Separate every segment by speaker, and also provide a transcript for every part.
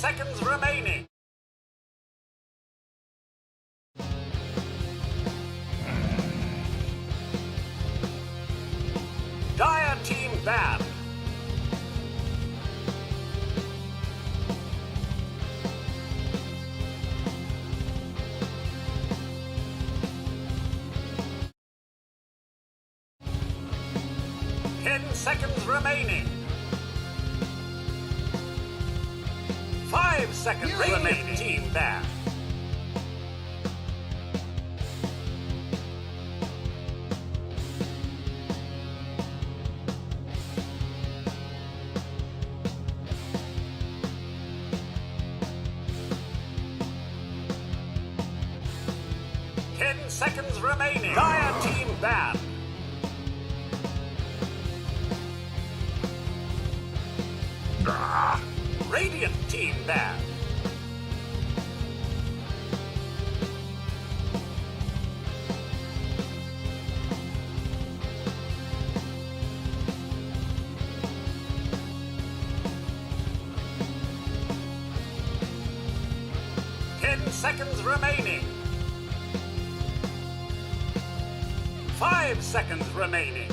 Speaker 1: seconds remaining. Dire team banned. Seconds remaining. 5 seconds remaining. Team banned. Seconds remaining. Dire team banned. Radiant team banned. Seconds remaining. 5 seconds remaining.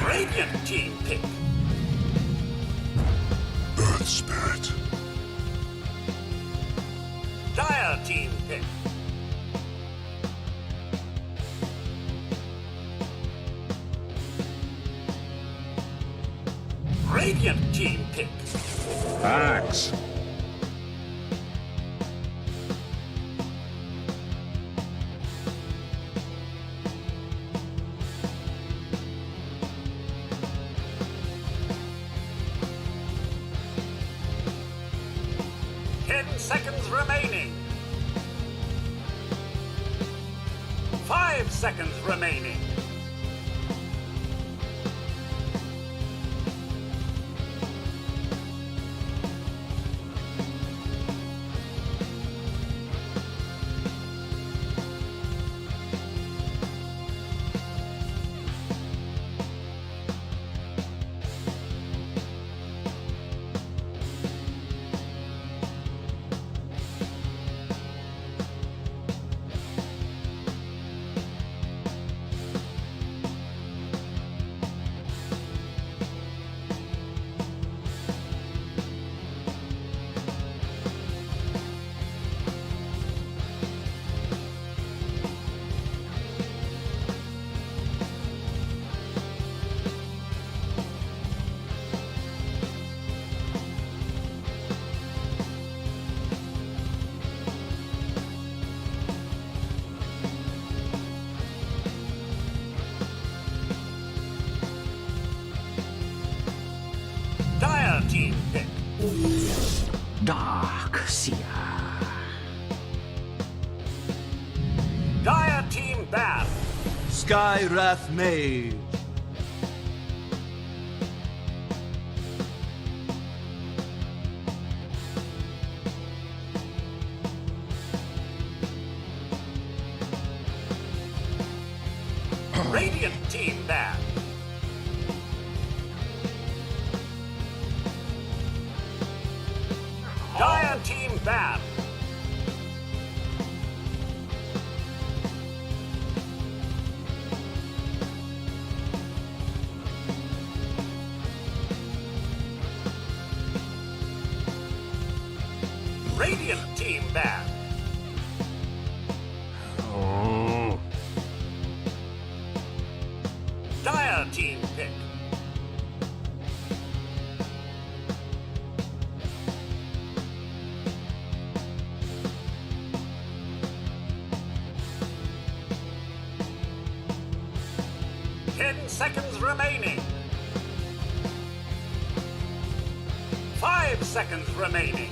Speaker 1: Radiant team pick.
Speaker 2: Earth Spirit.
Speaker 1: Dire team pick. Radiant team pick.
Speaker 2: Axe.
Speaker 1: Seconds remaining. 5 seconds remaining. Team pick.
Speaker 3: Dark Seer.
Speaker 1: Dire team banned.
Speaker 3: Sky Wrath Mage.
Speaker 1: Radiant team banned. Dire team banned. Radiant team banned.
Speaker 2: Oh.
Speaker 1: Dire team pick. seconds remaining. 5 seconds remaining.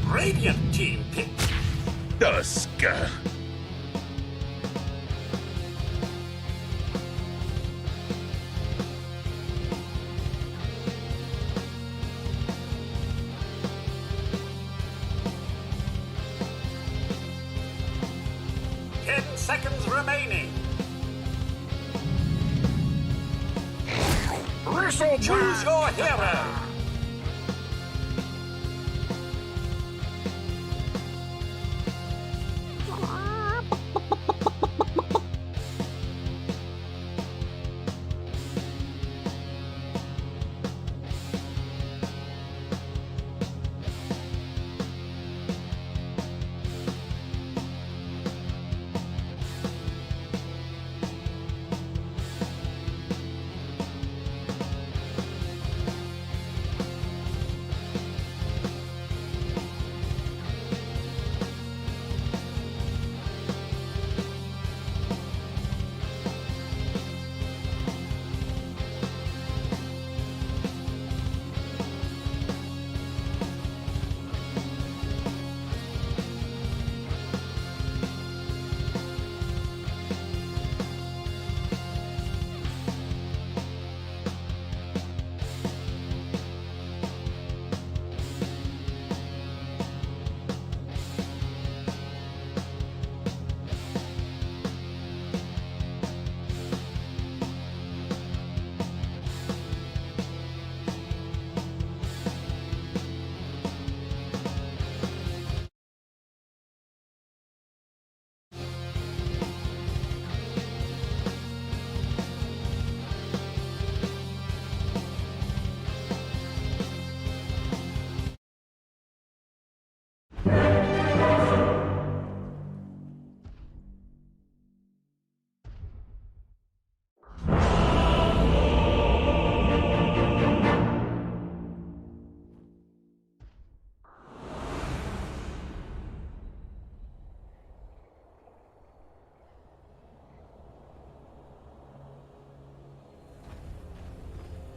Speaker 1: Radiant team picks.
Speaker 2: Dusk.
Speaker 1: 10 seconds remaining. Choose your hero.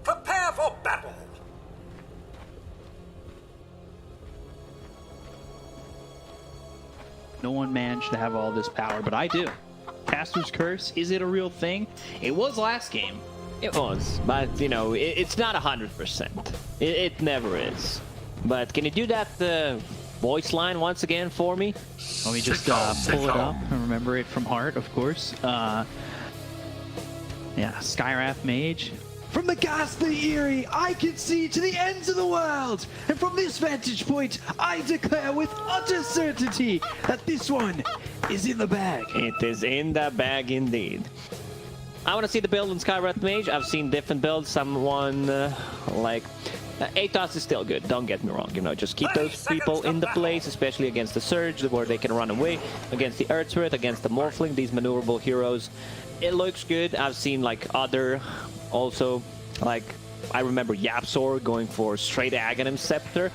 Speaker 1: Prepare for battle.
Speaker 4: No one managed to have all this power, but I do. Caster's Curse, is it a real thing? It was last game.
Speaker 5: It was, but you know, it's not 100%. It never is. But can you do that voice line once again for me?
Speaker 4: Let me just pull it up and remember it from heart, of course. Yeah, Skywrath Mage.
Speaker 6: From the ghastly Eyrie, I can see to the ends of the world, and from this vantage point, I declare with utter certainty that this one is in the bag.
Speaker 5: It is in the bag indeed. I want to see the build on Skywrath Mage. I've seen different builds. Someone like Atos is still good. Don't get me wrong. You know, just keep those people in the place, especially against the Surge, where they can run away, against the Earthsworth, against the Morphling. These maneuverable heroes. It looks good. I've seen like other Also, like, I remember Yapsor going for straight Aghanim Scepter.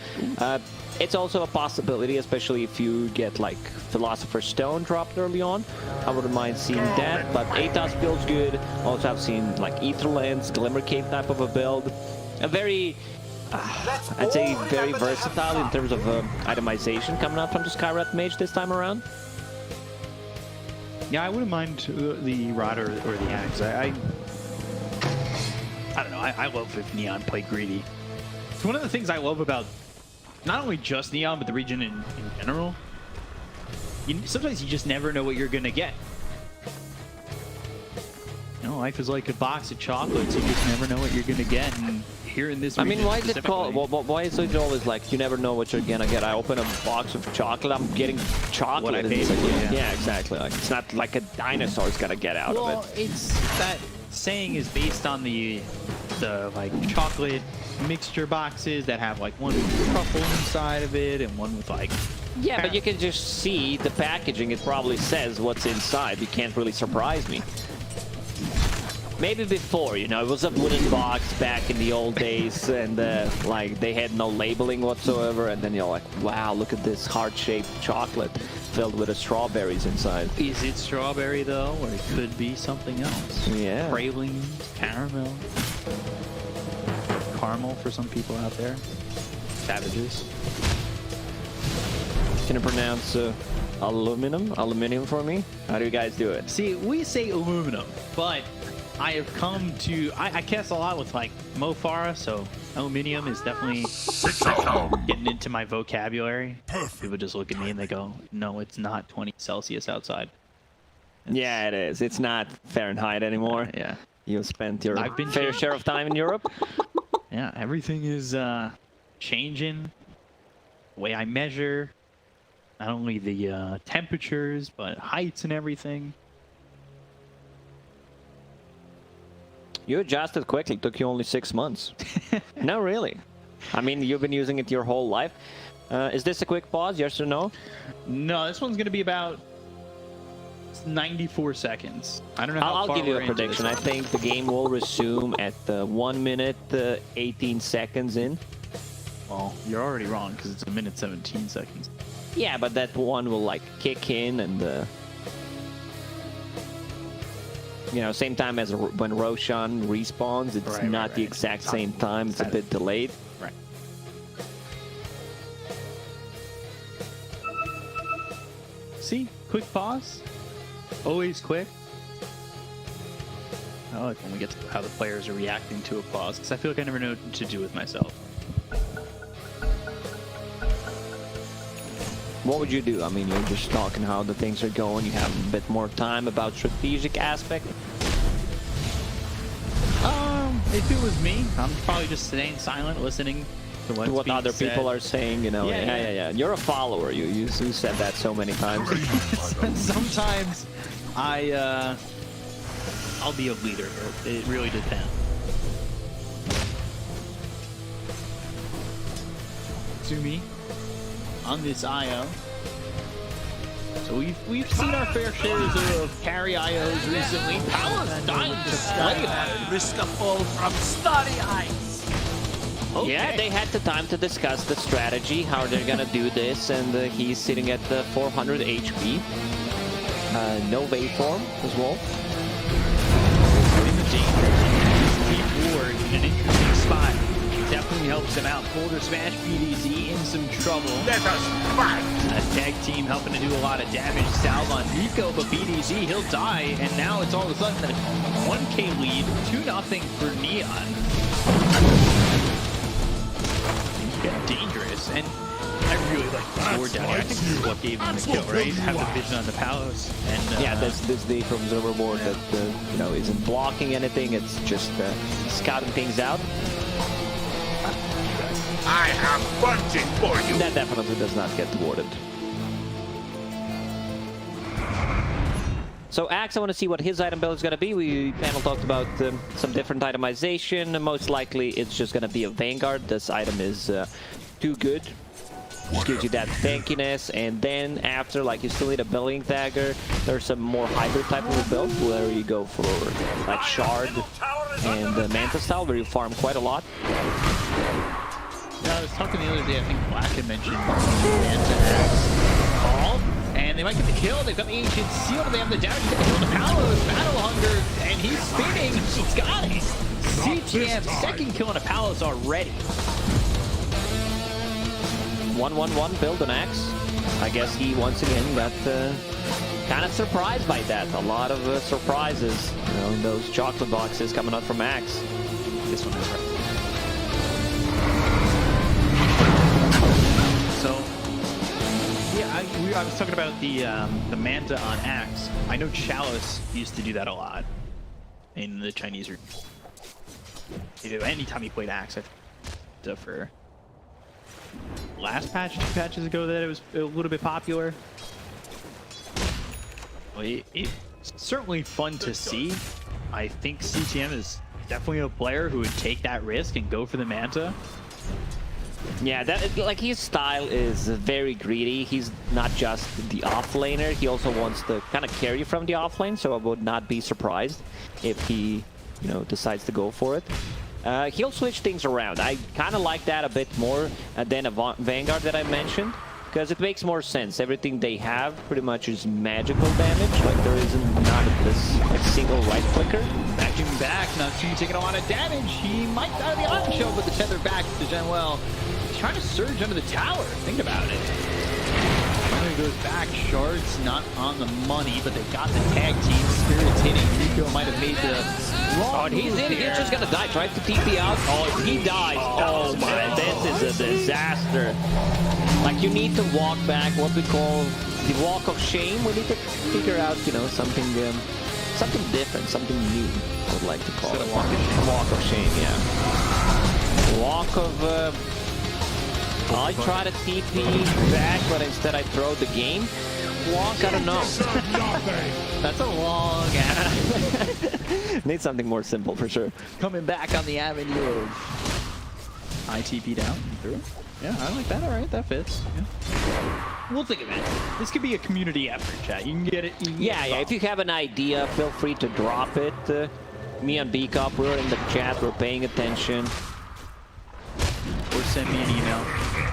Speaker 5: It's also a possibility, especially if you get like Philosopher's Stone dropped early on. I wouldn't mind seeing that, but Atos build's good. Also, I've seen like Aetherlands, Glimmer Cave type of a build. A very, I'd say very versatile in terms of itemization coming out from the Skywrath Mage this time around.
Speaker 4: Yeah, I wouldn't mind the Rod or the Axe. I don't know. I love if Neon play greedy. It's one of the things I love about not only just Neon, but the region in general. Sometimes you just never know what you're going to get. You know, life is like a box of chocolates. You just never know what you're going to get. And here in this region,
Speaker 5: why is it called? Why is it always like you never know what you're gonna get? I open a box of chocolate, I'm getting chocolate.
Speaker 4: What I
Speaker 5: and
Speaker 4: paid
Speaker 5: it's like,
Speaker 4: for,
Speaker 5: yeah, exactly. Like it's not like a dinosaur's gonna get out of
Speaker 4: Well,
Speaker 5: it.
Speaker 4: it's that saying is based on the like chocolate mixture boxes that have like one with truffle inside of it and one with like.
Speaker 5: Yeah, but you can just see the packaging. It probably says what's inside. You can't really surprise me. Maybe before, you know, it was a wooden box back in the old days, and like they had no labeling whatsoever, and then you're like, wow, look at this heart-shaped chocolate filled with the strawberries inside.
Speaker 4: Is it strawberry though, or it could be something else?
Speaker 5: Yeah.
Speaker 4: Praline, caramel, caramel for some people out there. Savages.
Speaker 5: Can you pronounce aluminum for me? How do you guys do it?
Speaker 4: See, we say aluminum, but I have come to... I cast a lot with, like, Mofara, so aluminium is definitely getting into my vocabulary. People just look at me and they go, no, it's not 20 Celsius outside.
Speaker 5: Yeah, it is. It's not Fahrenheit anymore.
Speaker 4: Yeah.
Speaker 5: You spent your
Speaker 4: I've been
Speaker 5: fair
Speaker 4: changed.
Speaker 5: share of time in Europe.
Speaker 4: Yeah, everything is changing. The way I measure, not only the temperatures, but heights and everything.
Speaker 5: You adjusted quickly. It took you only 6 months. No, really. I mean, you've been using it your whole life. Is this a quick pause, yes or no?
Speaker 4: No, this one's going to be about 94 seconds. I don't know how
Speaker 5: I'll
Speaker 4: far
Speaker 5: give you
Speaker 4: we're
Speaker 5: a
Speaker 4: into
Speaker 5: prediction. I
Speaker 4: this.
Speaker 5: think the game will resume at 1 minute 18 seconds in.
Speaker 4: Well, you're already wrong because it's 1 minute 17 seconds.
Speaker 5: Yeah, but that one will like kick in and you know, same time as when Roshan respawns. It's
Speaker 4: Right,
Speaker 5: not
Speaker 4: right,
Speaker 5: the
Speaker 4: right.
Speaker 5: exact same time. It's a bit delayed.
Speaker 4: Right. See? Quick pause. Always quick. I like when we get to how the players are reacting to a pause, because I feel like I never know what to do with myself.
Speaker 5: What would you do? I mean, you're just talking how the things are going. You have a bit more time about strategic aspect.
Speaker 4: If it was me, I'm probably just staying silent, listening to what's
Speaker 5: What
Speaker 4: being
Speaker 5: other
Speaker 4: said.
Speaker 5: people are saying, you know.
Speaker 4: Yeah.
Speaker 5: You're a follower. You said that so many times.
Speaker 4: Sometimes I'll be a leader. It really depends. To me, on this IO. So we've seen our fair shares of carry IOs recently. Paula's dying to slay hard.
Speaker 1: Risk a fall from starry eyes.
Speaker 5: Yeah, they had the time to discuss the strategy, how they're gonna do this, and he's sitting at 400 HP. No waveform as well.
Speaker 4: In the danger, keep Ward in an interesting spot. Definitely helps him out. Boulder Smash BDZ in some trouble.
Speaker 1: Let us fight.
Speaker 4: A tag team helping to do a lot of damage. Salve on Nico, but BDZ, he'll die. And now it's all of a sudden a 1K lead, 2-0 for Neon. Things get dangerous. And I really like the board down here. I think this is what gave him the kill, right? Have the vision on the Palos. And
Speaker 5: Yeah, this the from observer board that you know isn't blocking anything. It's just scouting things out.
Speaker 1: I have bunting for you.
Speaker 5: That definitely does not get thwarted. So Axe, I want to see what his item build is going to be. We panel talked about some different itemization. Most likely it's just going to be a Vanguard. This item is too good. Just gives you that tankiness, and then after, like, you still need a Bellying Dagger. There's some more hybrid type of a build where you go for like Shard, and Manta style, where you farm quite a lot.
Speaker 4: I was talking the other day, I think Black had mentioned Manta Axe called, and they might get the kill. They've got the Ancient Seal, they have the damage to kill the Palos, Battle Hunger, and he's spinning. He's got it. CTM, second kill on a Palos already.
Speaker 5: 1-1-1 build an Axe. I guess he once again got kind of surprised by that. A lot of surprises, you know, those chocolate boxes coming out from Axe.
Speaker 4: This one is right. So, yeah, I was talking about the Manta on Axe. I know Chalice used to do that a lot in the Chinese region. Anytime he played Axe, I think for last patch, 2 patches ago, that it was a little bit popular. Well, it's certainly fun to see. I think CTM is definitely a player who would take that risk and go for the Manta.
Speaker 5: Yeah, that like his style is very greedy. He's not just the offlaner. He also wants to kind of carry from the offlane. So I would not be surprised if he, you know, decides to go for it. He'll switch things around. I kind of like that a bit more than a Vanguard that I mentioned, because it makes more sense. Everything they have pretty much is magical damage. Like there isn't not this like, single right clicker.
Speaker 4: Backing back, Natsumi taking a lot of damage. He might die the auto show, but the tether back to Genwell. He's trying to surge under the tower. Think about it. Finally goes back. Shards not on the money, but they got the tag team. Spirit's hitting. Rico might have made the wrong
Speaker 5: He's in.
Speaker 4: here.
Speaker 5: He's just gonna die. Tries to TP out. Oh, he dies. Oh my, this is a disaster. Like you need to walk back. What we call the walk of shame. We need to figure out, you know, something, something different, something new. I would like to call it. Walk of shame. Yeah. Walk of. I try to TP back, but instead I throw the game. Walk, I don't know.
Speaker 4: That's a long ass.
Speaker 5: Need something more simple for sure.
Speaker 4: Coming back on the avenue of ITP down and through. Yeah, I like that. All right, that fits. Yeah. We'll think of it. This could be a community effort, chat. You can get it.
Speaker 5: Yeah. If you have an idea, feel free to drop it. Me and B-Cop, we're in the chat. We're paying attention.
Speaker 4: Or send me an email.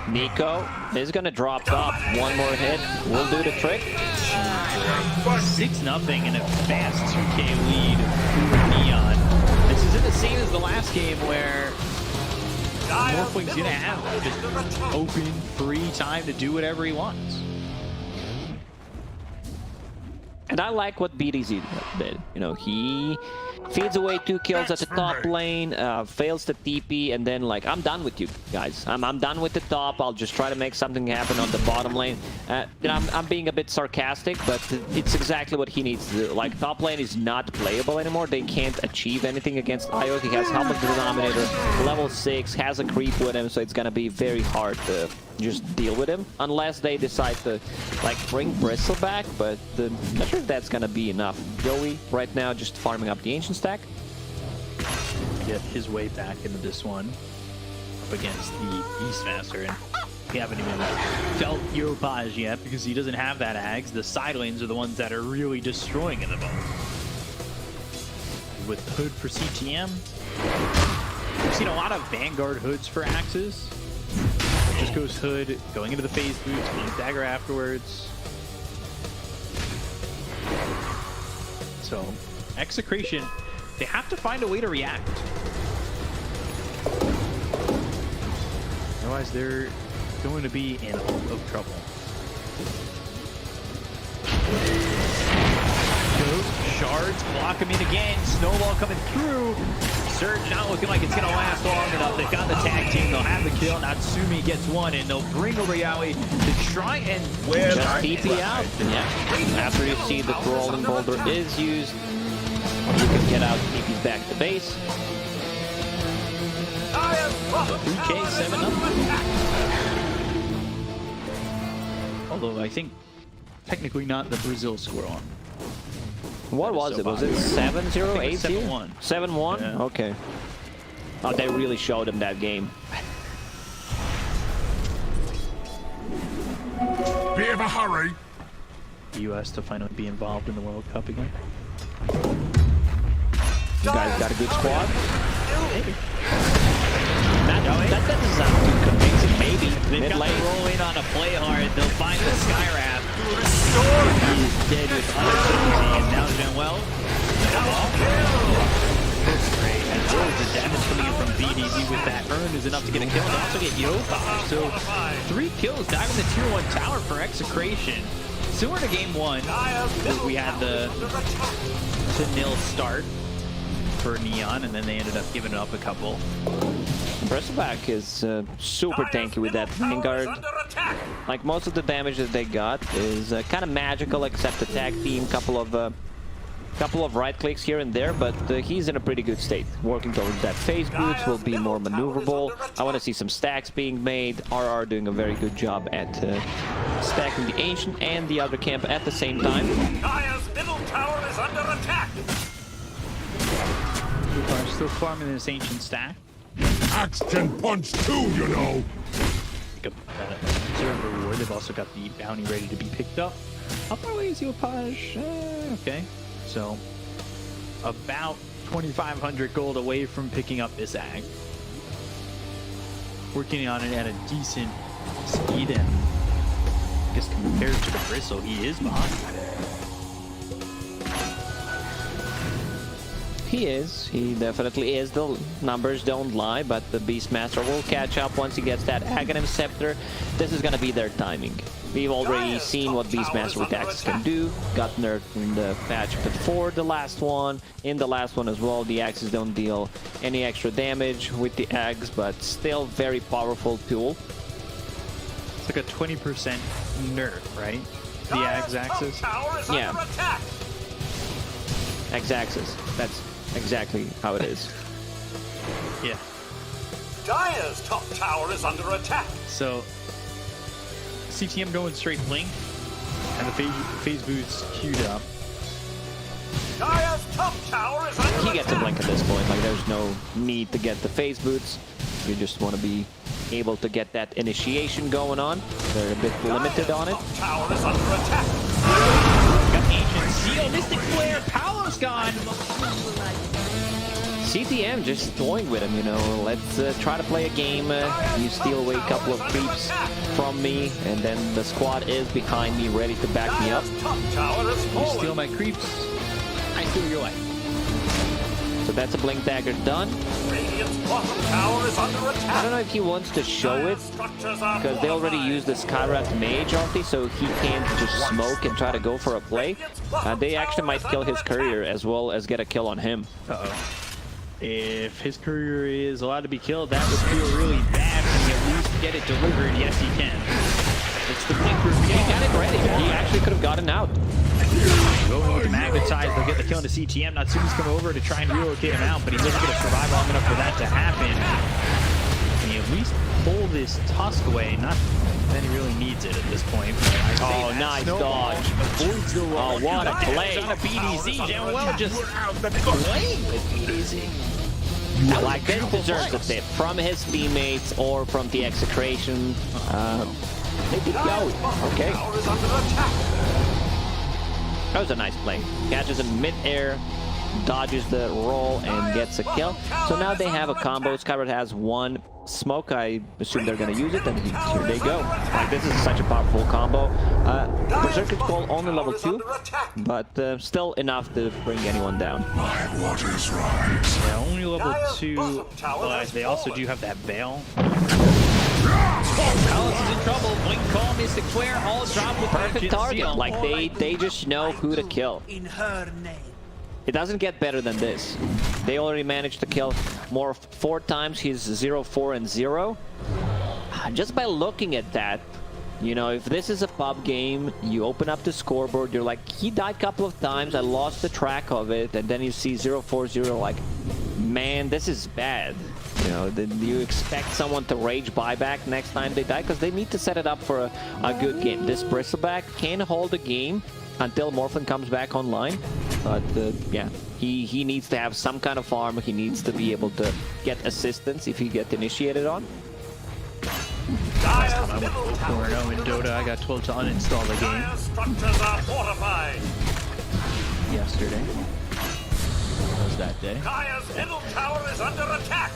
Speaker 5: Nico is gonna drop top. One more hit. We'll do the trick.
Speaker 4: 6-0 in a fast 2K lead for Neon. This isn't the same as the last game where Morphling's gonna have just open, free time to do whatever he wants.
Speaker 5: And I like what BDZ did. You know, he feeds away 2 kills at the top lane, fails the TP, and then like, I'm done with you guys. I'm done with the top. I'll just try to make something happen on the bottom lane. You know, I'm being a bit sarcastic, but it's exactly what he needs to do. Like, top lane is not playable anymore. They can't achieve anything against Io. He has Helm of the Denominator, level 6, has a creep with him, so it's gonna be very hard to just deal with him, unless they decide to like bring Bristle back, but not sure if that's gonna be enough. Joey right now just farming up the Ancient stack.
Speaker 4: Get his way back into this one up against the Beastmaster, and we haven't even felt Yopaj yet because he doesn't have that Ags. The side lanes are the ones that are really destroying in the moment. With the hood for CTM, we've seen a lot of Vanguard hoods for Axes. Just goes hood, going into the phase boots, going dagger afterwards. So, Execration, they have to find a way to react. Otherwise, they're going to be in a heap of trouble. Shards block him in again. Snowball coming through. Surge not looking like it's going to last long enough. They've got the tag team. They'll have the kill. Natsumi gets one, and they'll bring over Yaoi to try and
Speaker 5: just TP out. Yeah. After you see the Rolling Boulder is used, you can get out, TP's back to base.
Speaker 4: 3K, 7-0. Although I think technically not the Brazil score on.
Speaker 5: What was it? Was it 7-0, 8-0?
Speaker 4: 7-1.
Speaker 5: 7-1?
Speaker 4: Yeah.
Speaker 5: Okay. Oh, they really showed him that game.
Speaker 2: Bit of a hurry.
Speaker 4: The US to finally be involved in the World Cup again.
Speaker 5: You guys got a good squad? Maybe. That doesn't sound too convincing. Maybe.
Speaker 4: They've got to
Speaker 5: Mid-lane.
Speaker 4: roll in on a play hard. They'll find the Skywrath. He is dead with uncertainty, and now Genwell. Great. And the damage coming in from BDZ with that urn is enough to get a kill and also get Yofa. So 3 kills diving the tier 1 tower for Execration. Similar to game 1, where we had the 0 start for Neon, and then they ended up giving it up a couple.
Speaker 5: Bristleback is super tanky with that Vanguard. Like most of the damage that they got is kind of magical, except attack team, couple of right clicks here and there, but he's in a pretty good state. Working towards that phase boots will be more maneuverable. I want to see some stacks being made. RR doing a very good job at stacking the Ancient and the other camp at the same time.
Speaker 1: Dire's middle tower is under attack.
Speaker 4: Still farming this Ancient stack.
Speaker 2: Axe can punch too, you know.
Speaker 4: Pick up that observer reward. They've also got the bounty ready to be picked up. How far away is Yopaj? Okay. So, about 2,500 gold away from picking up this ag. Working on it at a decent speed, and I guess compared to the Bristle, he is behind.
Speaker 5: He is. He definitely is. The numbers don't lie, but the Beastmaster will catch up once he gets that Aghanim Scepter. This is going to be their timing. We've already seen what Beastmaster with axes can do. Got nerfed in the patch before the last one. In the last one as well, the axes don't deal any extra damage with the Ags, but still very powerful tool.
Speaker 4: It's like a 20% nerf, right? The Ags axis?
Speaker 5: Yeah. X-axis. That's exactly how it is.
Speaker 4: Yeah.
Speaker 1: Dire's top tower is under attack.
Speaker 4: So, CTM going straight blink, and the phase boots queued up.
Speaker 1: Dire's top tower is under
Speaker 5: He gets a blink at this point. Like, there's no need to get the phase boots. You just want to be able to get that initiation going on. They're a bit limited on it.
Speaker 1: Tower is under attack.
Speaker 4: Got Ancient Seal, Mystic Flare, Paolo's gone!
Speaker 5: CTM just toying with him, you know. Let's try to play a game. You steal away a couple of creeps from me, and then the squad is behind me, ready to back me up.
Speaker 1: Dire's top tower is
Speaker 4: You
Speaker 1: falling.
Speaker 4: steal my creeps, I steal your life.
Speaker 5: So that's a blink dagger done.
Speaker 1: Radiant's bottom tower is under attack.
Speaker 5: I don't know if he wants to show it, because they already used the Skywrath Mage ulti, so he can't just smoke and try to go for a play. They actually might kill his courier as well as get a kill on him.
Speaker 4: Uh-oh. If his courier is allowed to be killed, that would feel really bad. Can he at least get it delivered? Yes, he can. It's the blink
Speaker 5: He
Speaker 4: reveal.
Speaker 5: got it ready. He actually could have gotten out.
Speaker 4: Going with the magnetize, they'll get the kill into CTM. Natsumi's come over to try and relocate him out, but he doesn't get to survive long enough for that to happen. Can he at least pull this Tusk away? Not that he really needs it at this point.
Speaker 5: Oh, nice dodge. Oh, what a play.
Speaker 4: On a BDZ, Genwell just playing with BDZ.
Speaker 5: Like, this deserves a tip from his teammates or from the Execration. They did go. Okay.
Speaker 1: Tower is under attack.
Speaker 5: That was a nice play. Catches him mid-air, dodges the roll, and gets a kill. So now they have a combo. Skywrath has one smoke. I assume they're going to use it, and here they go. Like, this is such a powerful combo. Berserker's Call only level 2, but still enough to bring anyone down.
Speaker 2: My waters rise.
Speaker 4: Yeah, only level 2, but they also do have that Veil. Alice is in trouble. Blink Call, Mystic Flare, all dropped with
Speaker 5: Perfect
Speaker 4: Ancient
Speaker 5: target.
Speaker 4: Seal.
Speaker 5: Like, they just know who to kill.
Speaker 1: In her name.
Speaker 5: It doesn't get better than this. They already managed to kill more 4 times. He's 0, 4, and 0. Just by looking at that, you know, if this is a pub game, you open up the scoreboard, you're like, he died a couple of times, I lost the track of it, and then you see 0, 4, 0, like, man, this is bad. You know, then you expect someone to rage buyback next time they die, because they need to set it up for a good game. This Bristleback can hold a game until Morphin comes back online. But yeah, he needs to have some kind of farm. He needs to be able to get assistance if he gets initiated on.
Speaker 1: Dire's middle tower
Speaker 4: 4-0 in Dota. I got 12 to uninstall the game
Speaker 1: Dire's structures are fortified.
Speaker 4: yesterday. was that day.
Speaker 1: Kaya's middle tower is under attack.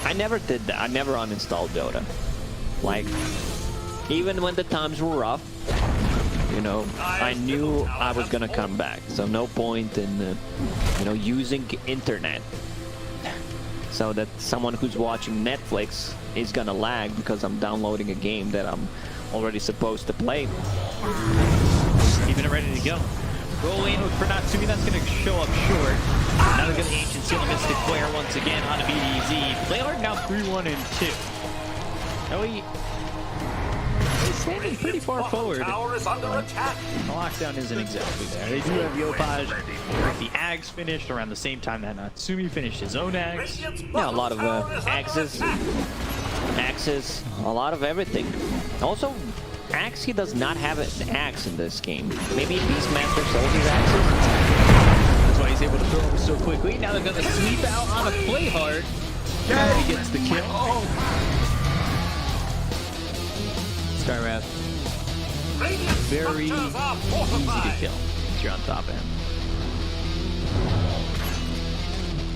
Speaker 5: I never did that. I never uninstalled Dota. Like, even when the times were rough, you know, I knew I was gonna come back. So no point in, you know, using internet. So that someone who's watching Netflix is gonna lag because I'm downloading a game that I'm already supposed to play.
Speaker 4: Keeping it ready to go. Roll in for Natsumi, that's going to show up short. Now they're going to Ancient Seal Mystic Flare once again on a BDZ. Playlord now 3-1 and 2. Oh, he's standing pretty far forward.
Speaker 1: Tower is under attack.
Speaker 4: The lockdown isn't exactly there. They do have Yopaj. The Ags finished around the same time that Natsumi finished his own Ags.
Speaker 5: Yeah, a lot of axes, a lot of everything. Also, Axe, he does not have an axe in this game. Maybe Beastmaster sold his axes.
Speaker 4: That's why he's able to throw them so quickly. Now they're going to sweep out on a play hard. He gets the kill. Skywrath, very easy to kill if you're on top of him.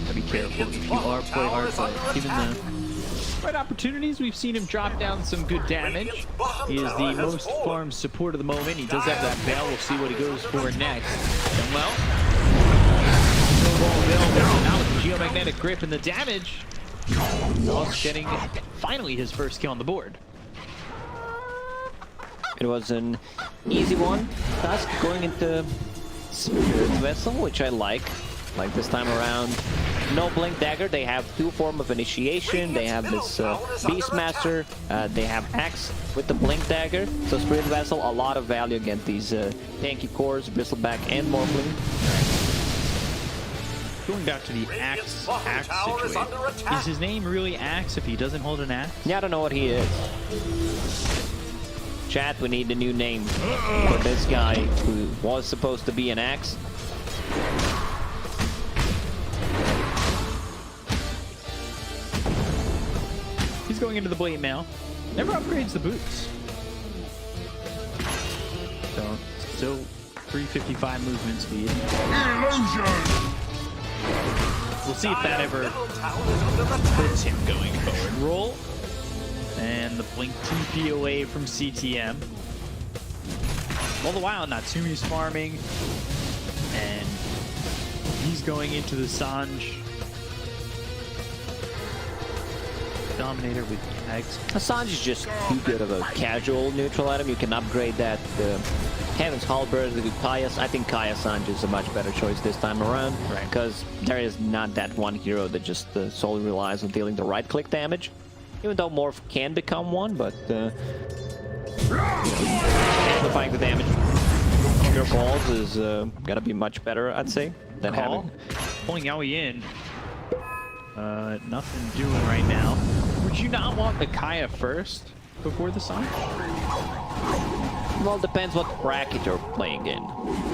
Speaker 4: Gotta be careful if you are play hard, but given the right opportunities, we've seen him drop down some good damage. He is the most farmed support of the moment. He does have that veil. We'll see what he goes for next. And well, snowball available. Now with the geomagnetic grip and the damage, Lost getting finally his first kill on the board.
Speaker 5: It was an easy one. Task going into Spirit Vessel, which I like. Like this time around, no Blink Dagger. They have two forms of initiation. They have this Beastmaster. They have Axe with the Blink Dagger. So Spirit Vessel, a lot of value against these tanky cores, Bristleback, and Morphling.
Speaker 4: Going back to the Axe situation, is his name really Axe if he doesn't hold an axe?
Speaker 5: Yeah, I don't know what he is. Chat, we need a new name for this guy who was supposed to be an Axe.
Speaker 4: He's going into the Blade Mail. Never upgrades the boots. So, still 355 movement speed.
Speaker 2: Illusion!
Speaker 4: We'll see if that ever hurts him going forward. Roll. And the Blink TP away from CTM. All the while, Natsumi's farming. And he's going into the Sanj. Dominator with Ags.
Speaker 5: Assange is just too good of a casual neutral item. You can upgrade that. Heaven's Halberd, the Kaias. I think Kaya Sanj is a much better choice this time around.
Speaker 4: Right.
Speaker 5: Because there is not that one hero that just solely relies on dealing the right click damage. Even though Morph can become one, but amplifying the damage on your balls is gonna be much better, I'd say, than having.
Speaker 4: Pulling Yaoi in. Nothing doing right now. Would you not want the Kaya first before the Sun?
Speaker 5: Well, depends what bracket you're playing in.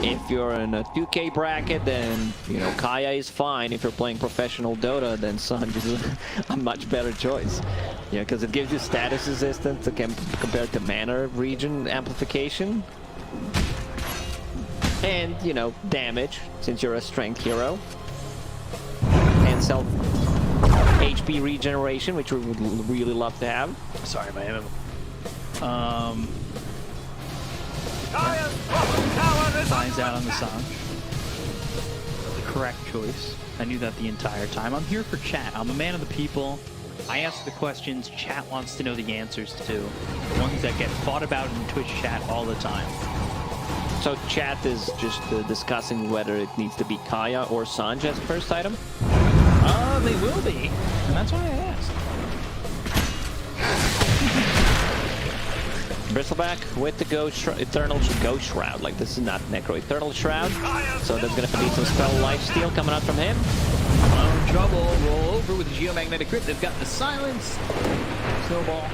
Speaker 5: If you're in a 2K bracket, then, you know, Kaya is fine. If you're playing professional Dota, then Sanj is a much better choice. Yeah, because it gives you status resistance compared to mana region amplification. And, you know, damage, since you're a strength hero. And self HP regeneration, which we would really love to have.
Speaker 4: Sorry, my MMO. Finds out on the song. The correct choice. I knew that the entire time. I'm here for chat. I'm a man of the people. I ask the questions chat wants to know the answers to. Ones that get fought about in Twitch chat all the time.
Speaker 5: So chat is just discussing whether it needs to be Kaya or Sanj as first item?
Speaker 4: They will be. And that's why I asked.
Speaker 5: Bristleback with the Eternal Ghost Shroud. Like, this is not Necro. Eternal Shroud. So there's going to be some spell lifesteal coming out from him.
Speaker 4: Trouble. Roll over with the Geomagnetic Grip. They've got the Silence. Snowball.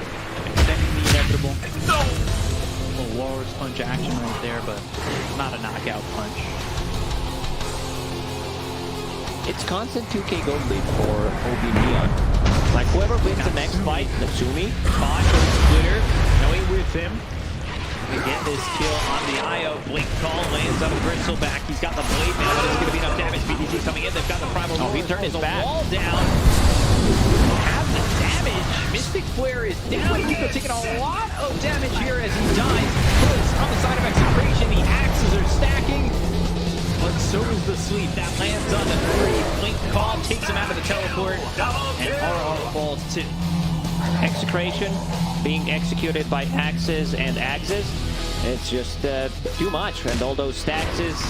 Speaker 4: Extending the inevitable. No! A little Walrus Punch action right there, but not a knockout punch.
Speaker 5: It's constant 2K gold lead for OB.NEON. Like, whoever wins the next fight, Natsumi.
Speaker 4: Bot goes Splitter. Knowing with him. Again, this kill on the IO. Blink call lands on a bristleback. He's got the blade now, but it's going to be enough damage. BDZ coming in. They've got the primal.
Speaker 5: Oh, he turned his back.
Speaker 4: Wall down. Have the damage. Mystic Flare is down. Nico taking a lot of damage here as he dies. Puts on the side of Execration. The axes are stacking. But so is the sleep. That lands on the 3. Blink call takes him out of the teleport. And RR falls too.
Speaker 5: Execration being executed by axes and axes. It's just too much, and all those stacks is...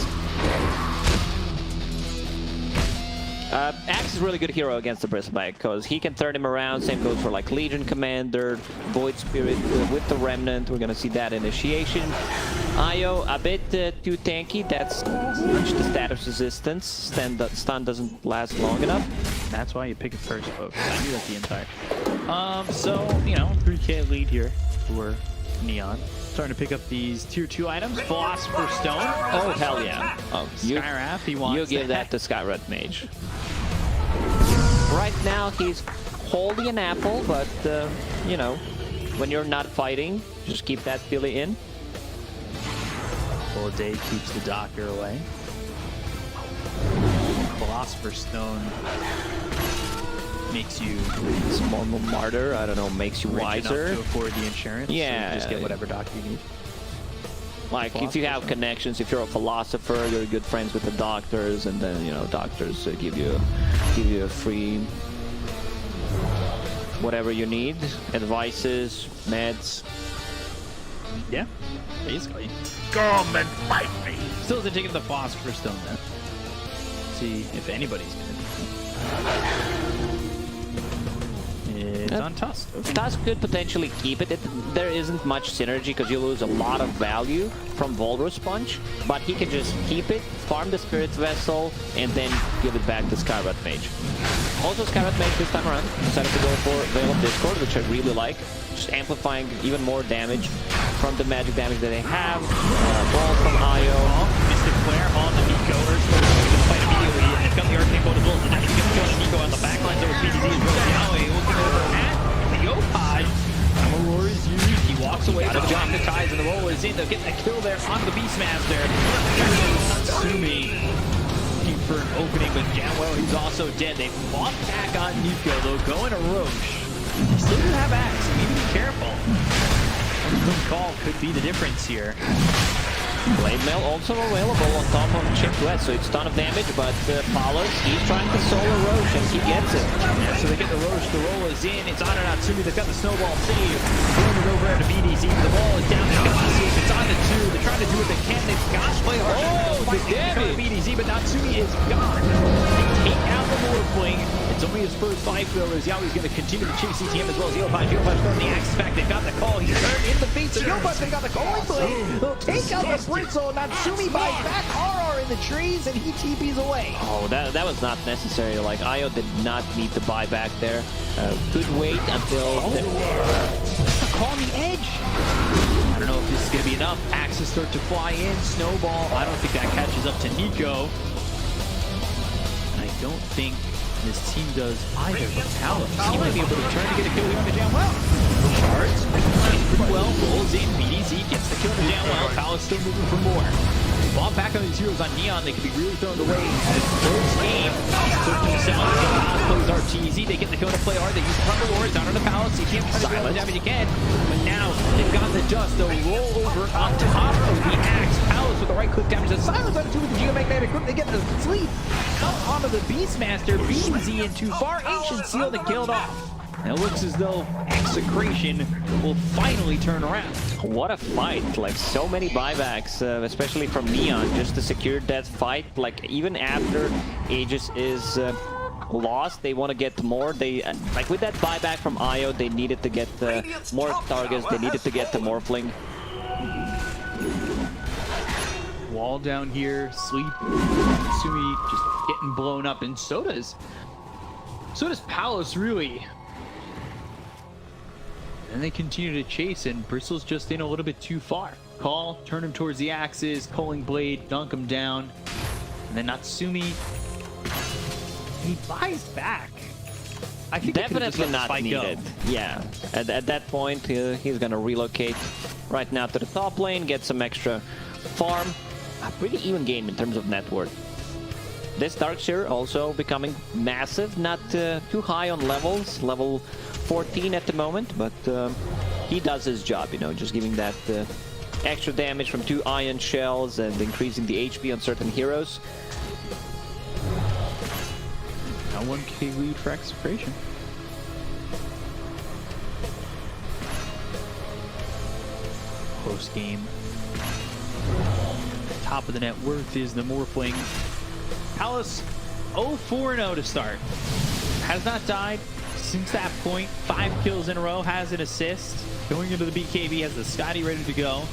Speaker 5: Axe is a really good hero against the Bristleback because he can turn him around. Same goes for like Legion Commander, Void Spirit with the Remnant. We're gonna see that initiation. IO a bit too tanky. That's much the status resistance. Stun doesn't last long enough.
Speaker 4: That's why you pick it first, folks. I knew that the entire. So you know, 3K lead here for Neon. Starting to pick up these tier 2 items. Philosopher's Stone.
Speaker 5: Oh hell yeah! Oh,
Speaker 4: Skywrath, he wants.
Speaker 5: You give that to Skywrath Mage. Right now he's holding an apple, but you know, when you're not fighting, just keep that Billy in.
Speaker 4: Full day keeps the doctor away. Philosopher's Stone makes you
Speaker 5: Small martyr, I don't know, makes you
Speaker 4: rich
Speaker 5: wiser.
Speaker 4: enough to afford the insurance.
Speaker 5: Yeah.
Speaker 4: So you just get whatever doctor you need.
Speaker 5: Like if you have connections, if you're a philosopher, you're good friends with the doctors, and then you know doctors give you a free whatever you need, advices, meds.
Speaker 4: Yeah, basically.
Speaker 2: Come and fight me.
Speaker 4: Still hasn't taken the Philosopher's Stone then. See if anybody's gonna. It's on Tusk.
Speaker 5: Tusk could potentially keep it. There isn't much synergy because you lose a lot of value from Volrus Punch, but he can just keep it, farm the Spirit Vessel, and then give it back to Skywrath Mage. Also, Skywrath Mage this time around decided to go for Veil of Discord, which I really like. Just amplifying even more damage from the magic damage that they have. Ball from IO.
Speaker 4: Mystic Flare on the Nico. Earthquake fight immediately. And it's got the Arcane Bolt as well. And now he's going to kill Nico on the back lines over BDZ as well. Now looking over at the Opaj. Aurora is used. He walks away from the Hypnotize, and the roll is in. They'll get that kill there on the Beastmaster. Natsumi looking for an opening, but Jamwell, he's also dead. They fought back on Nico, though, going to Roche. He still do have Axe. You need to be careful. Good call could be the difference here.
Speaker 5: Blade Mail also available on top of Chip West, so it's a ton of damage, but Palos, he's trying to solo Roche, and he gets it.
Speaker 4: Yeah, so they get the Roche, the roll is in, it's on and Natsumi, they've got the snowball save. Throwing it over at a BDZ, the ball is down, they've got the save, it's on the 2, they're trying to do what they can, they've got to play hard.
Speaker 5: Oh, the damage!
Speaker 4: BDZ, but Natsumi is gone. They take out the Morphling. It's only his first life though, as Yaoi's going to continue to chase CTM as well as Yopaj. Yopaj throwing the axe back, they've got the call, he's turned in the face of Yopaj, they got the calling blade. They'll take out the Britzel, Natsumi buys back RR in the trees, and he TPs away.
Speaker 5: Oh, that was not necessary. Like, IO did not need to buy back there. Could wait until...
Speaker 4: Call on the edge. I don't know if this is going to be enough. Axes start to fly in. Snowball. I don't think that catches up to Nico. And I don't think this team does either. But Palos, he might be able to turn to get a kill here on the Jamwell. Shards, pretty well. Rolls in. BDZ gets the kill on the Jamwell. Palos still moving for more. Ball back on these heroes on Neon, they could be really thrown away. Close game. He's took themselves. Palos plays RTZ. They get the kill to play hard. They use Thunder Wars down on the Palos. He can't silence damage again. But now they've got the dust. They'll roll over on top of the axe. Palos with the right click damage. The silence on the 2 with the Geomagnetic Grip. They get the sleep out onto the Beastmaster. BZ in too far. Ancient Seal to kill it off. And it looks as though Execration will finally turn around.
Speaker 5: What a fight. Like, so many buybacks, especially from Neon, just to secure that fight. Like, even after Aegis is lost, they want to get more. They like, with that buyback from IO, they needed to get more targets. They needed to get the Morphling.
Speaker 4: Wall down here, sleep. Sumi just getting blown up, and so does Palos, really. And they continue to chase, and Bristle's just in a little bit too far. Call, turn him towards the axes, Culling Blade, dunk him down. And then Natsumi, he buys back. I think
Speaker 5: Definitely not needed. Yeah, at that point, he's gonna relocate. right now to the top lane, get some extra farm. A pretty even game in terms of net worth. This Darkseer also becoming massive, not too high on levels, level 14 at the moment, but he does his job, you know, just giving that extra damage from 2 iron shells and increasing the HP on certain heroes.
Speaker 4: Now 1k lead for Execration. Post game. Top of the net worth is the Morphling. Palace 0-4-0 to start. Has not died since that point. 5 kills in a row, has an assist. Going into the BKB, has the Scotty ready to go.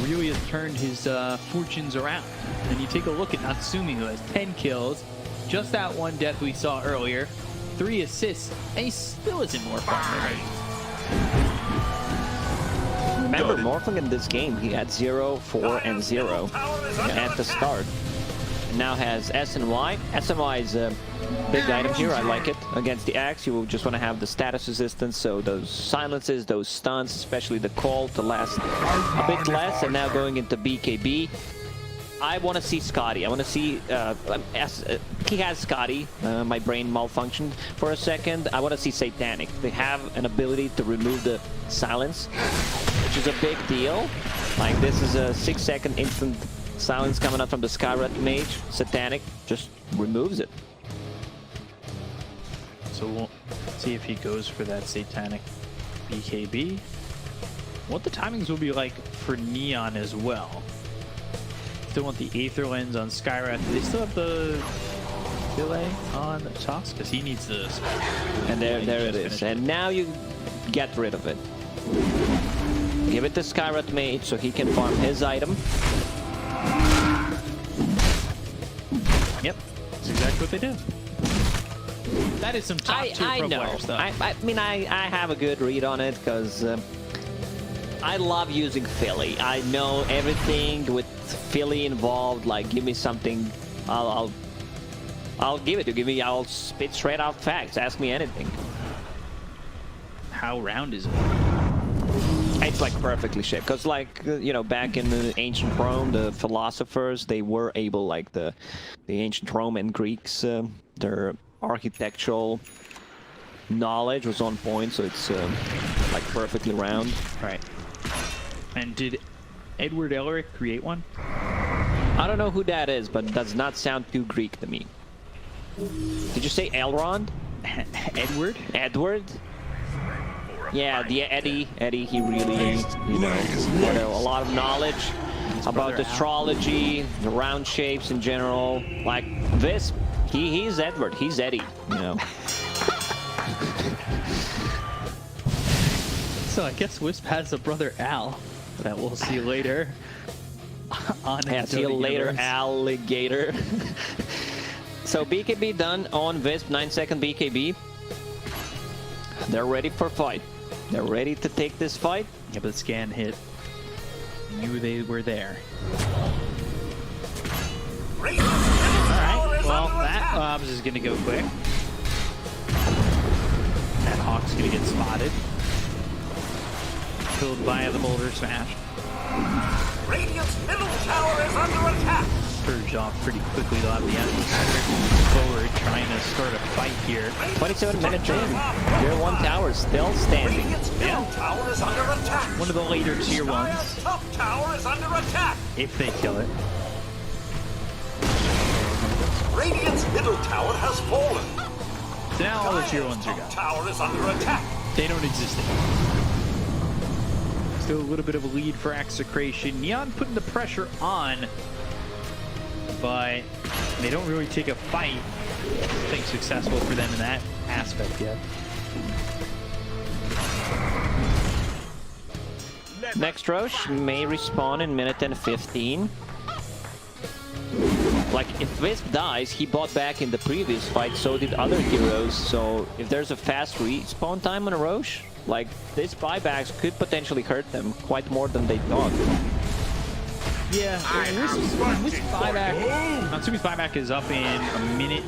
Speaker 4: Really has turned his fortunes around. And you take a look at Natsumi, who has 10 kills. Just that one death we saw earlier. 3 assists, and he still isn't more fun.
Speaker 5: Remember, Morphling in this game, he had 0, 4, and 0 at the start. And now has S and Y. S and Y is a big item here. I like it. Against the Axe, you will just want to have the status resistance, so those silences, those stuns, especially the call to last a bit less. And now going into BKB, I want to see Scotty. I want to see, he has Scotty. My brain malfunctioned for a second. I want to see Satanic. They have an ability to remove the silence, which is a big deal. Like, this is a 6-second instant silence coming up from the Skywrath Mage. Satanic just removes it.
Speaker 4: So we'll see if he goes for that Satanic BKB. What the timings will be like for Neon as well. Still want the Aether Lens on Skywrath. Do they still have the delay on Toss? Because he needs the...
Speaker 5: And there it is. And now you get rid of it. Give it to Skywrath Mage so he can farm his item.
Speaker 4: Yep, that's exactly what they do. That is some top tier pro player stuff.
Speaker 5: I mean, I have a good read on it because I love using Philly. I know everything with Philly involved. Like, give me something, I'll give it to give me. I'll spit straight out facts. Ask me anything.
Speaker 4: How round is it?
Speaker 5: It's like perfectly shaped, because like, you know, back in the ancient Rome, the philosophers, they were able, like the ancient Roman Greeks, their architectural knowledge was on point, so it's like perfectly round.
Speaker 4: Right. And did Edward Elric create one?
Speaker 5: I don't know who that is, but it does not sound too Greek to me. Did you say Elrond?
Speaker 4: Edward?
Speaker 5: Edward? Yeah, the Eddie, he really, you know, had a lot of knowledge about astrology, the round shapes in general. Like this, he's Edward, he's Eddie, you know.
Speaker 4: So I guess Wisp has a brother Al that we'll see later.
Speaker 5: Yeah, see you later,
Speaker 4: universe.
Speaker 5: alligator. So BKB done on Wisp, 9-second BKB. They're ready for fight. They're ready to take this fight.
Speaker 4: Yeah, but the scan hit. Knew they were there. Alright, well, that Bob's is gonna go quick. That Hawk's gonna get spotted. Killed by the Boulder Smash.
Speaker 1: Radiant's middle tower is under attack.
Speaker 4: Purged off pretty quickly. They'll have the enemy center forward, trying to start a fight here.
Speaker 5: 27 minutes in. Tier 1 tower still standing.
Speaker 1: Radiant's middle tower is under attack.
Speaker 4: One of the later tier ones,
Speaker 1: Dire's top tower is under attack.
Speaker 4: if they kill it.
Speaker 1: Radiant's middle tower has fallen.
Speaker 4: So now all the tier
Speaker 1: Dire's
Speaker 4: ones are
Speaker 1: top
Speaker 4: gone.
Speaker 1: tower is under attack.
Speaker 4: They don't exist anymore. Still a little bit of a lead for Execration. Neon putting the pressure on, but they don't really take a fight. I think successful for them in that aspect yet.
Speaker 5: Next Roche may respawn in minute and 15. Like, if Wisp dies, he bought back in the previous fight, so did other heroes. So if there's a fast respawn time on a Roche, like, these buybacks could potentially hurt them quite more than they thought.
Speaker 4: Yeah, Wisp's buyback, Natsumi's buyback is up in a minute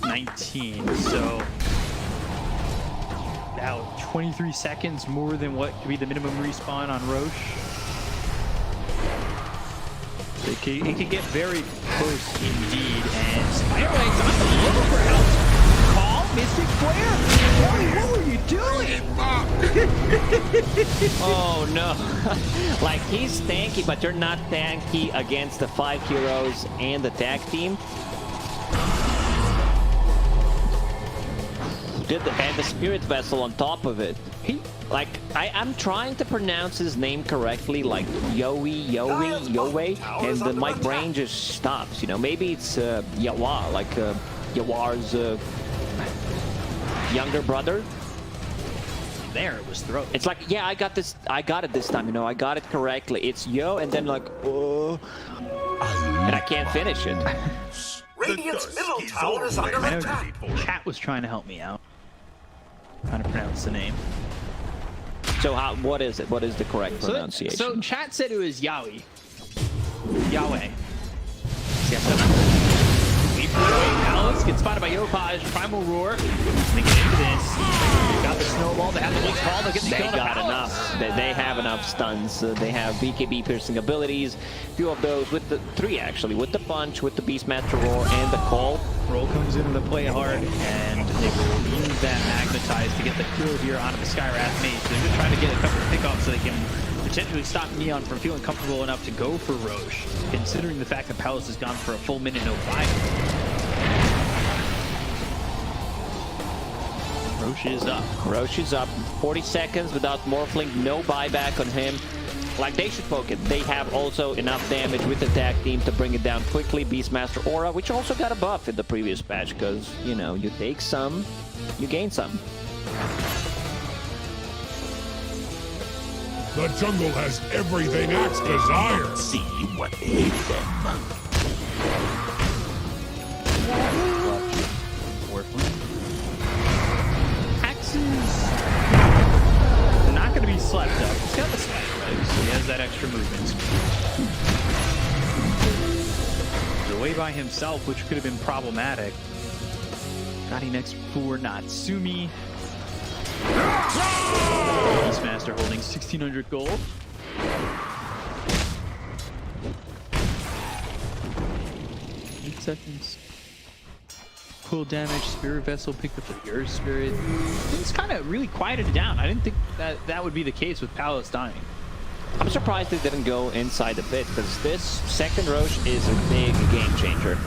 Speaker 4: 19, so About 23 seconds more than what could be the minimum respawn on Roche. It can get very close indeed. And Spiderlegs on the overhouse. Call Mystic Flare. Joey, what were you doing?
Speaker 5: Oh no. Like, he's tanky, but you're not tanky against the 5 heroes and the tag team. And the Spirit Vessel on top of it. Like, I'm trying to pronounce his name correctly, like Yoe, and my brain just stops, you know. Maybe it's Yawa, like Yawar's younger brother.
Speaker 4: There, it was thrown.
Speaker 5: It's like, yeah, I got it this time, you know. I got it correctly. It's Yo, and then like, and I can't finish it.
Speaker 1: Radiant's middle tower is under
Speaker 4: I know
Speaker 1: attack.
Speaker 4: chat was trying to help me out. Trying to pronounce the name.
Speaker 5: So what is it? What is the correct pronunciation?
Speaker 4: So chat said it was Yahweh. Yahweh. Yes, Alice gets spotted by Yopaj. Primal Roar. They get into this. They got the snowball. They have the blitz call. They'll get the kill.
Speaker 5: They got enough. They have enough stuns. They have BKB piercing abilities. A few of those with the 3 actually. With the punch, with the Beastmaster Roar, and the call.
Speaker 4: Roll comes into the play hard, and they will use that Magnetize to get the kill here onto the Skywrath Mage. They're just trying to get a couple of pickoffs so they can potentially stop Neon from feeling comfortable enough to go for Roche, considering the fact that Palace has gone for a full minute 05. Roche is up.
Speaker 5: Roche is up. 40 seconds without Morphling. No buyback on him. Like, they should poke it. They have also enough damage with the tag team to bring it down quickly. Beastmaster Aura, which also got a buff in the previous patch, because, you know, you take some, you gain some.
Speaker 2: The jungle has everything Axe desires. See what ails them.
Speaker 4: Axe is not going to be slept up. He's got the spider legs, so he has that extra movement. He's away by himself, which could have been problematic. Got him next for Natsumi. Beastmaster holding 1,600 gold. 8 seconds. Cool damage. Spirit Vessel picked up the Earth Spirit. Things kind of really quieted down. I didn't think that would be the case with Palace dying.
Speaker 5: I'm surprised they didn't go inside the pit, because this second Roche is a big game changer.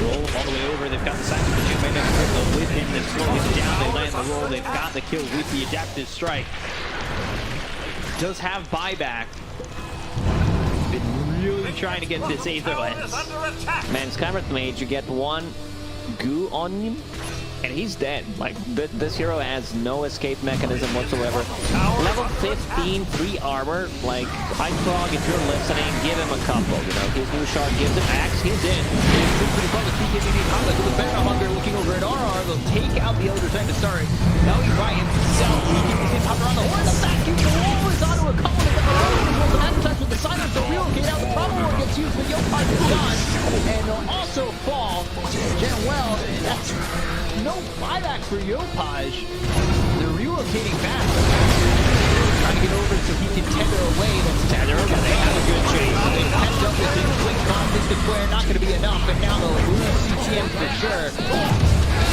Speaker 4: Roll all the way over. They've got the Silent Pursuit right next to him. With him, they slow him down. They land the roll. They've got the kill with the Adaptive Strike. Does have buyback. Been really trying to get this Aether Lens.
Speaker 5: Man, Skywrath Mage, you get one goo on him, and he's dead. Like, this hero has no escape mechanism whatsoever. Level 15, 3 armor. Like, Frog, if you're listening, give him a couple. You know, his new shard gives him Axe. He's in.
Speaker 6: Looking over at RR, they'll take out the Elder Titan to start. Now he's by himself. He gets his Hunter on the horn. The vacuum roll is onto a column. And the Magnetize with the silence. The relocate out. The Primal Roar gets used, but Yopaj is gone. And they'll also fall. Gen well. That's no buyback for Yopaj. They're relocating back. Trying to get over so he can tether away. That's tether. They have a good chase. They catch up with him. Quick confidence declare. Not going to be enough. And now they'll lose CTN for sure.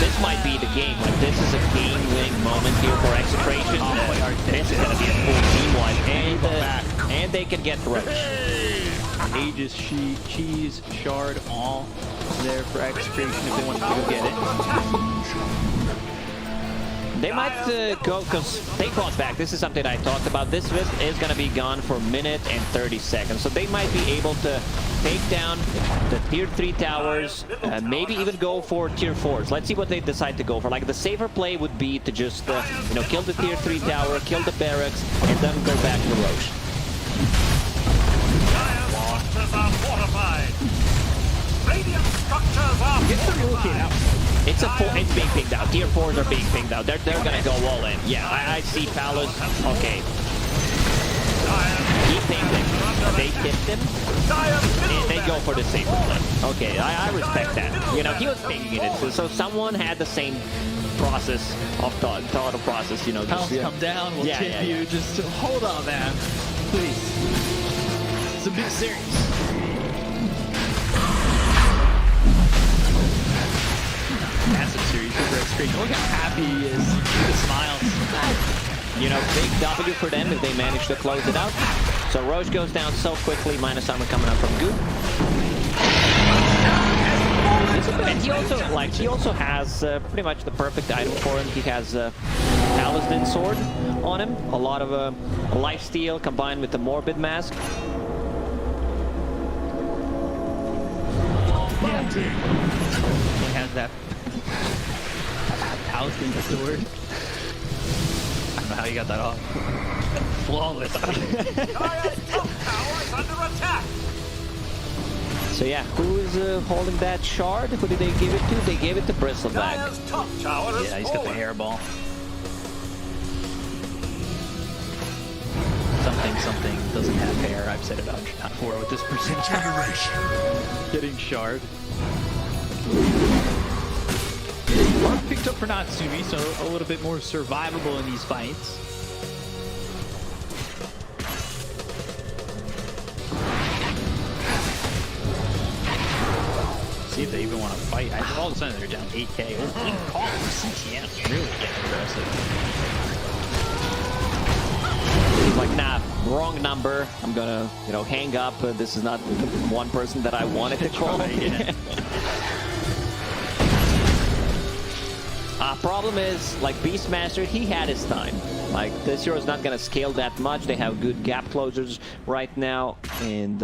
Speaker 5: This might be the game. Like, this is a game-winning moment here for Execration. This is going to be a full team wipe. And they can get Roche.
Speaker 4: Aegis, Cheese, Shard, all there for Execration if they want to go get it.
Speaker 5: They might go, because they fought back. This is something I talked about. This Wisp is going to be gone for a minute and 30 seconds. So they might be able to take down the tier 3 towers, maybe even go for tier 4s. Let's see what they decide to go for. Like, the safer play would be to just, you know, kill the tier 3 tower, kill the barracks, and then go back to Roche.
Speaker 1: Structures are fortified. Radiant structures are fortified.
Speaker 5: It's being pinged out. Tier 4s are being pinged out. They're gonna go all in. Yeah, I see Palace. Okay. He pinged him. They tipped him. And they go for the safer play. Okay, I respect that. You know, he was pinging it. So someone had the same process of thought process, you know.
Speaker 4: Pounds
Speaker 5: Just,
Speaker 4: come down, we'll
Speaker 5: Yeah,
Speaker 4: tip
Speaker 5: yeah,
Speaker 4: you.
Speaker 5: yeah.
Speaker 4: Just hold on, man. Please. It's a big series. Massive series for XCTN. Look how happy he is. He smiles.
Speaker 5: You know, big W for them if they manage to close it out. So Roche goes down so quickly, minus armor coming out from Goop. And he also has pretty much the perfect item for him. He has Talisman Sword on him, a lot of lifesteal combined with the Morbid Mask.
Speaker 4: He has that Talisman Sword. I don't know how you got that off. Flawless.
Speaker 1: Dire's top tower is under attack.
Speaker 5: So yeah, who's holding that shard? Who did they give it to? They gave it to Bristleback.
Speaker 1: Dire's top tower is
Speaker 4: Yeah, he's got the
Speaker 1: fallen.
Speaker 4: hairball. Something doesn't have hair. I've said it 100 times before with this percentage.
Speaker 2: Generation.
Speaker 4: Getting shard. Mark picked up for Natsumi, so a little bit more survivable in these fights. See if they even want to fight. All of a sudden they're down 8K. Oh, clean call from CTN. It's really getting aggressive.
Speaker 5: He's like, nah, wrong number. I'm gonna, you know, hang up. This is not the one person that I wanted to call. Problem is, like Beastmaster, he had his time. Like, this hero's not gonna scale that much. They have good gap closers right now, and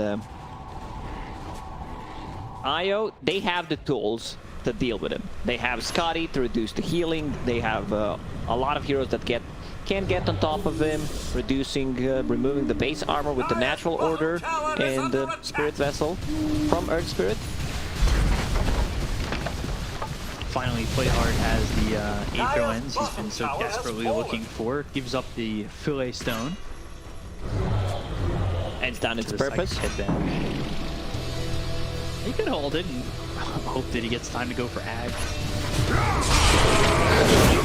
Speaker 5: IO, they have the tools to deal with him. They have Scotty to reduce the healing. They have a lot of heroes that can get on top of him, removing the base armor with the Natural Order and the Spirit Vessel from Earth Spirit.
Speaker 4: Finally, Playhard has the Aether Ends he's been so desperately looking for. Gives up the Fillet Stone.
Speaker 5: And it's done its
Speaker 4: To the
Speaker 5: purpose.
Speaker 4: psychic headband. He could hold it and hope that he gets time to go for Ag.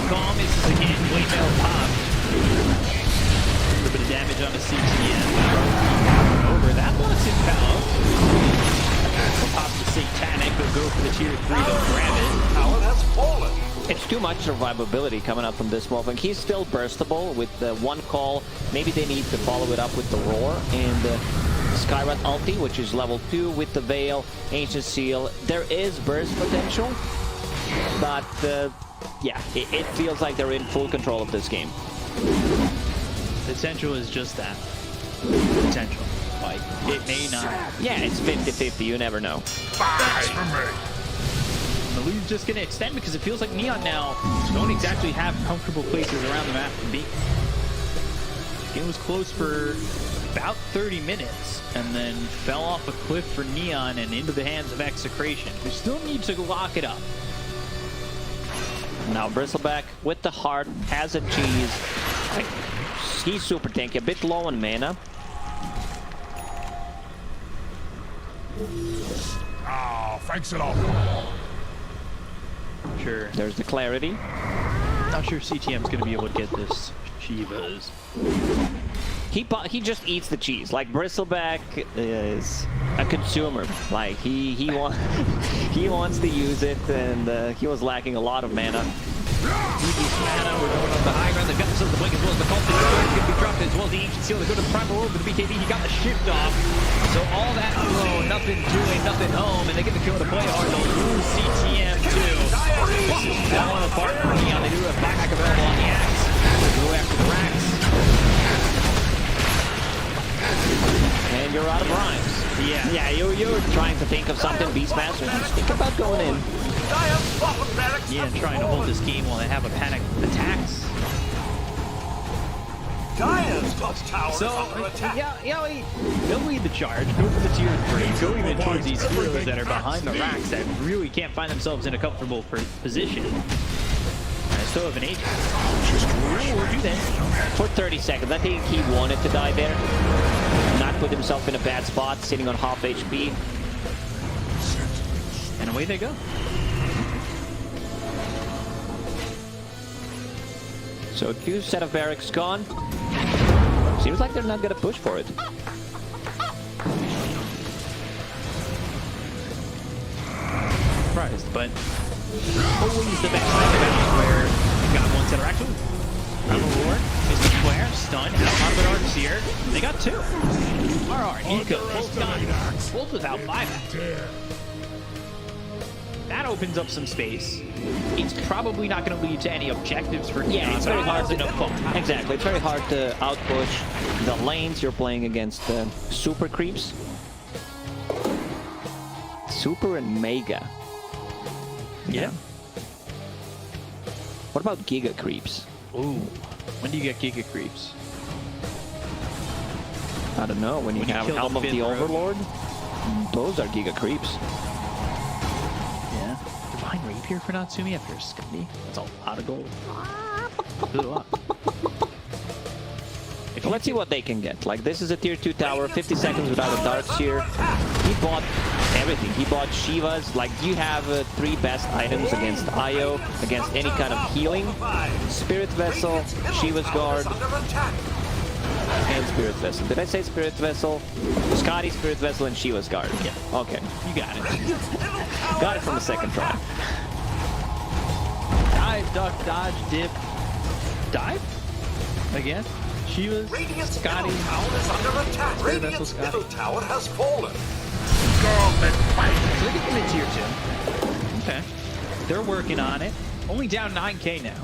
Speaker 4: Calm is again, Waymail pop. A little bit of damage on the CTN. Over, that lets him out. We'll pop the Satanic, they'll go for the tier 3, they'll grab it.
Speaker 1: Tower has fallen.
Speaker 5: It's too much survivability coming out from this Wolfing. He's still burstable with one call. Maybe they need to follow it up with the Roar and Skyrat ulti, which is level 2 with the Veil, Ancient Seal. There is burst potential, but yeah, it feels like they're in full control of this game.
Speaker 4: Potential is just that. Potential. Like, it may not.
Speaker 5: Yeah, it's 50-50, you never know.
Speaker 2: Thanks for me.
Speaker 4: The lead's just going to extend because it feels like Neon now don't exactly have comfortable places around the map to be. This game was close for about 30 minutes and then fell off a cliff for Neon and into the hands of Execration, who still need to lock it up.
Speaker 5: Now Bristleback with the heart has a cheese. Like, he's super tanky, a bit low on mana.
Speaker 2: Oh, thanks a lot.
Speaker 4: Sure.
Speaker 5: There's the clarity.
Speaker 4: Not sure CTM's going to be able to get this Shivas.
Speaker 5: He just eats the cheese. Like, Bristleback is a consumer. Like, he wants to use it, and he was lacking a lot of mana.
Speaker 4: Mana, we're going on the high ground. They've got themselves the blink as well as the cult. It's going to be dropped as well as the Ancient Seal. They go to the Primal Roll for the BKB. He got the shift off. So all that alone, nothing doing, nothing home, and they get the kill to play hard. They'll lose CTM too. This is falling apart for Neon. They do have buyback available on the Axe. They go after the Rax.
Speaker 5: And you're out of rhymes. Yeah, you're trying to think of something, Beastmaster. Just think about going in.
Speaker 4: Yeah, trying to hold this game while they have a panic attacks.
Speaker 1: Dire's top tower
Speaker 4: So,
Speaker 1: is under attack.
Speaker 4: they'll lead the charge, go for the tier 3, go even towards these heroes that are behind the racks that really can't find themselves in a comfortable position. I still have an agent. Or do that.
Speaker 5: For 30 seconds, I think he wanted to die there. Not put himself in a bad spot, sitting on half HP.
Speaker 4: And away they go.
Speaker 5: So 2 set of barracks gone. Seems like they're not gonna push for it.
Speaker 4: Surprised, but always the best thing about it where you got one set of actual Lord, Mr. Square, stun, out on the darks here. They got 2. RR, Nico, both done. Both without buyback. That opens up some space. It's probably not going to lead to any objectives for Neon.
Speaker 5: Yeah, it's very hard to
Speaker 4: enough.
Speaker 5: Exactly, it's very hard to outpush the lanes you're playing against super creeps. Super and Mega.
Speaker 4: Yeah.
Speaker 5: What about Giga creeps?
Speaker 4: Ooh. When do you get Giga creeps?
Speaker 5: I don't know. When you have
Speaker 4: kill
Speaker 5: Helm of the
Speaker 4: fifth road.
Speaker 5: Overlord, those are Giga creeps.
Speaker 4: Yeah. Divine Rapier for Natsumi after Scuddy? That's a lot of gold. That's a lot.
Speaker 5: So let's see what they can get. Like, this is a tier 2 tower, 50 seconds without a darts here. He bought everything. He bought Shivas. Like, you have 3 best items against Io, against any kind of healing. Spirit Vessel, Shiva's Guard, and Spirit Vessel. Did I say Spirit Vessel? Scotty, Spirit Vessel, and Shiva's Guard. Yeah. Okay.
Speaker 4: You got it.
Speaker 5: Got it from the second try.
Speaker 4: Dive, duck, dodge, dip. Dive? Again? Shiva's,
Speaker 1: Radiant's
Speaker 4: Scotty.
Speaker 1: middle tower is under attack.
Speaker 4: Spirit Vessel,
Speaker 1: Radiant's
Speaker 4: Scotty.
Speaker 1: middle tower has fallen.
Speaker 4: So they get them in tier 2. Okay. They're working on it. Only down 9k now.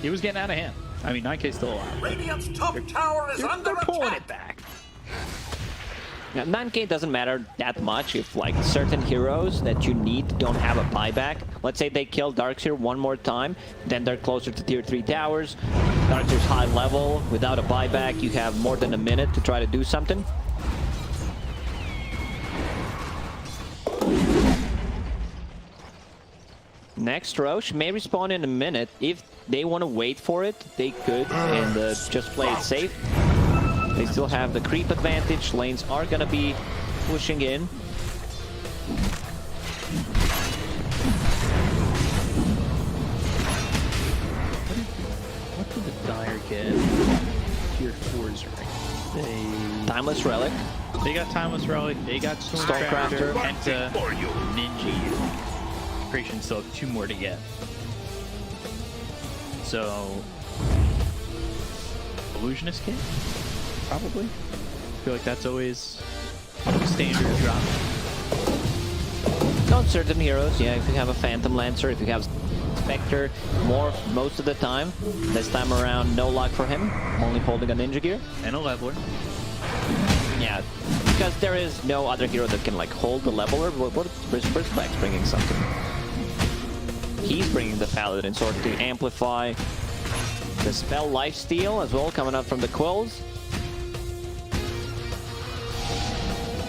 Speaker 4: It was getting out of hand. I mean, 9k still alive.
Speaker 1: Radiant's top tower is under
Speaker 4: They're pulling
Speaker 1: attack.
Speaker 4: it back.
Speaker 5: Now, 9k doesn't matter that much if, like, certain heroes that you need don't have a buyback. Let's say they kill Darkseer one more time, then they're closer to tier 3 towers. Darkseer's high level. Without a buyback, you have more than a minute to try to do something. Next Roche may respawn in a minute. If they want to wait for it, they could, and just play it safe. They still have the creep advantage. Lanes are gonna be pushing in.
Speaker 4: What did the Dire get? Tier 4's right.
Speaker 5: Timeless Relic.
Speaker 4: They got Timeless Relic, they got
Speaker 5: Stormcrafter.
Speaker 4: Stormcrafter, Penta, Ninja. Creation still have 2 more to get. So, Illusionist Kit? Probably. I feel like that's always a standard drop.
Speaker 5: On certain heroes, yeah, if you have a Phantom Lancer, if you have Spectre, most of the time. This time around, no luck for him, only holding a Ninja Gear.
Speaker 4: And a Leveler.
Speaker 5: Yeah, because there is no other hero that can, like, hold the Leveler. What is Brisblack's bringing something? He's bringing the Paladin Sword to amplify the spell Lifesteal as well, coming out from the Quills.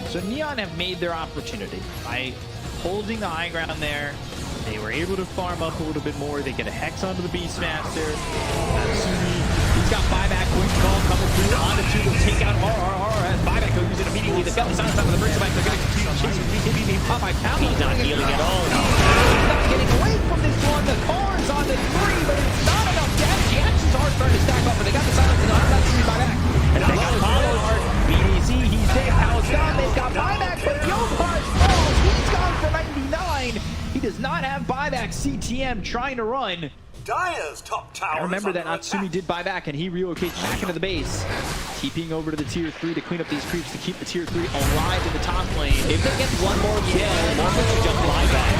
Speaker 4: So Neon have made their opportunity by holding the high ground there. They were able to farm up a little bit more. They get a Hex onto the Beastmaster. Natsumi, he's got buyback point call coming through onto 2. They'll take out RRR as buyback. He'll use it immediately. They got the silence out of the first back. They're going to continue chasing BKB. Pop by Pound.
Speaker 5: He's not healing at all.
Speaker 6: He's not getting away from this one. The car is on the 3, but it's not enough damage. The actions are starting to stack up, but they got the silence and not to buy back. And they got followed. BDC, he's dead. Pal's done. They've got buyback, but Yopar falls. He's gone for 99. He does not have buyback. CTM trying to run.
Speaker 1: Dire's top tower
Speaker 4: I remember
Speaker 1: is
Speaker 4: that
Speaker 1: under
Speaker 4: Natsumi
Speaker 1: attack.
Speaker 4: did buy back, and he relocates back into the base. TPing over to the tier 3 to clean up these creeps to keep the tier 3 alive in the top lane.
Speaker 5: If they get one more kill, Morphin should just buy back.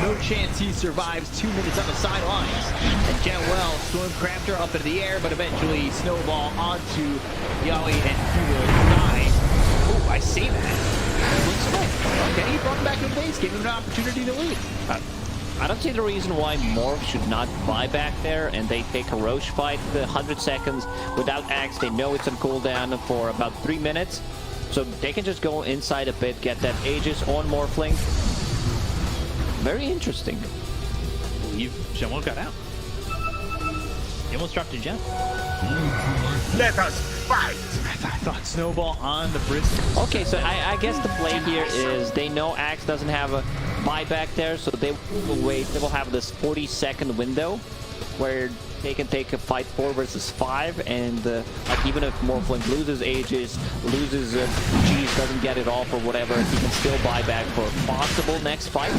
Speaker 4: No chance he survives 2 minutes on the sidelines. And Jetwell, Stormcrafter up into the air, but eventually Snowball onto Yaoi, and he will die. Oh, I see that. Looks good. Okay, he brought him back to the base, gave him an opportunity to lead.
Speaker 5: I don't see the reason why Morph should not buy back there, and they take a Roche fight the 100 seconds without Axe. They know it's on cooldown for about 3 minutes, so they can just go inside a bit, get that Aegis on Morphling. Very interesting.
Speaker 4: I believe Gemwell got out. He almost dropped a gem.
Speaker 2: Let us fight!
Speaker 4: I thought Snowball on the brisket.
Speaker 5: Okay, so I guess the play here is they know Axe doesn't have a buyback there, so they will wait. They will have this 40-second window where they can take a fight 4 versus 5, and like even if Morphling loses Aegis, loses Cheese, doesn't get it off or whatever, he can still buy back for a possible next fight.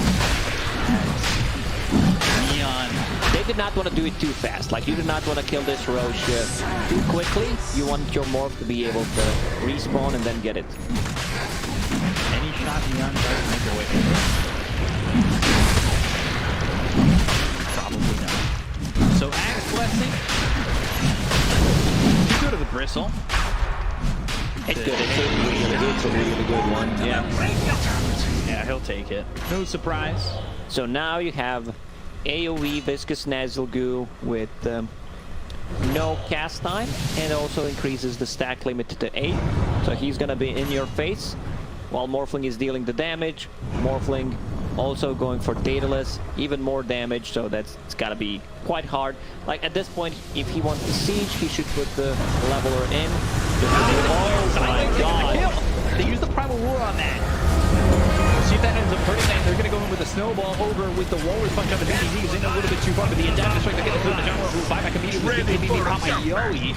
Speaker 4: Neon.
Speaker 5: They did not want to do it too fast. Like, you did not want to kill this Roche too quickly. You want your Morph to be able to respawn and then get it.
Speaker 4: Any shot Neon tries to make away from it? Probably not. So Axe Blessing. You go to the Bristle.
Speaker 5: It's good. It's a really good one. Yeah.
Speaker 4: Yeah, he'll take it. No surprise.
Speaker 5: So now you have AoE Viscous Nasal Goo with no cast time, and also increases the stack limit to 8. So he's gonna be in your face while Morphling is dealing the damage. Morphling also going for Daedalus, even more damage, so it's gotta be quite hard. Like at this point, if he wants to siege, he should put the leveler in. Oh my god!
Speaker 6: They use the Primal Roar on that. See if that ends up hurting them. They're going to go in with a snowball over with the Walrus Punch up. He's in a little bit too far, but the Adaptive Strike, they're getting through the jungle. Who buyback immediately being caught by Yoey.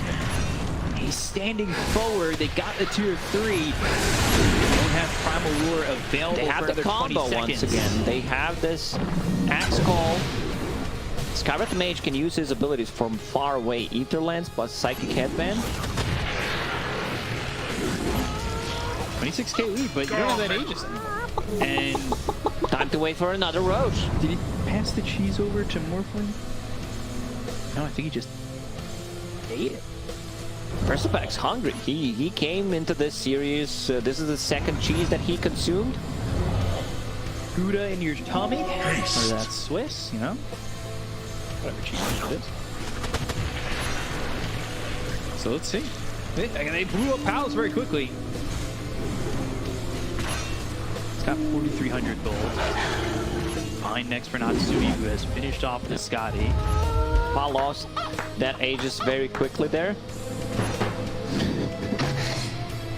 Speaker 6: He's standing forward. They got the tier 3. They don't have Primal Roar available.
Speaker 5: They have
Speaker 6: for
Speaker 5: the
Speaker 6: another 20
Speaker 5: combo
Speaker 6: seconds.
Speaker 5: once again. They have this Axe Call. Skywrath Mage can use his abilities from far away. Etherlands plus Psychic Headband.
Speaker 4: 26k lead, but you don't have that Aegis anymore. And
Speaker 5: Time to wait for another Roche.
Speaker 4: did he pass the cheese over to Morphling? No, I think he just ate it.
Speaker 5: Persipac's hungry. He came into this series. This is the second cheese that he consumed.
Speaker 4: Gouda in your tummy, or that's Swiss, you know? Whatever cheese it is. So let's see. They blew up Palace very quickly. It's got 4,300 gold. Fine next for Natsumi, who has finished off the Scotty.
Speaker 5: Pal lost that Aegis very quickly there.